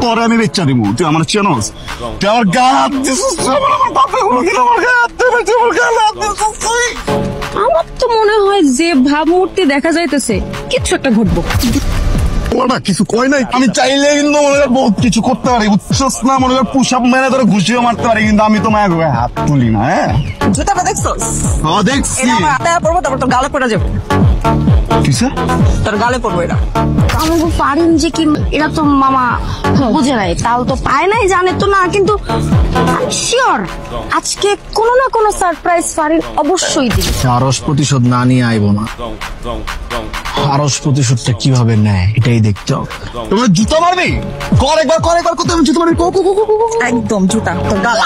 তোরে আমি বেচ্চা দিব, তুই আমার চেনস, তুই আমার গায়ে হাত দিছিস, আমার বাপে কোনো দিন আমার গায়ে হাত দেবে, তুই আমার গায়ে হাত দিছিস তুই। আমার তো মনে হয় যে ভাবমূর্তি দেখা যাইতেছে কিছু একটা ঘটবো। ওরা কিছু কয় নাই, আমি চাইলে কিন্তু মনে কর বহুত কিছু করতে পারি, বুঝছস না? মনে কর পুশ আপ মেরে ধরে ঘুষিও মারতে পারি, কিন্তু আমি তো মায়ের গায়ে হাত তুলি না। হ্যাঁ জুতাটা দেখছো? দেখছি। এটা আমার হাতে পড়বো, তারপর তোর গালে পড়ে যাবো। কিসে? তোর গালে পড়বো এটা। আমাকে পারেন যে কি, এরা তো মামা বুঝে নাই, তাও তো পায় নাই, জানে তো না, কিন্তু শিওর আজকে কোনো না কোনো সারপ্রাইজ ফারিন অবশ্যই দিবে। আরস প্রতিশোধ না নিয়ে আইবো না, আরস প্রতিশোধটা কিভাবে নেয় এটাই দেখতে হবে। তোমরা জুতা মারবি? কর একবার, কর একবার, কোথায় আমি জুতা মারবি? একদম জুতা তোর গালে।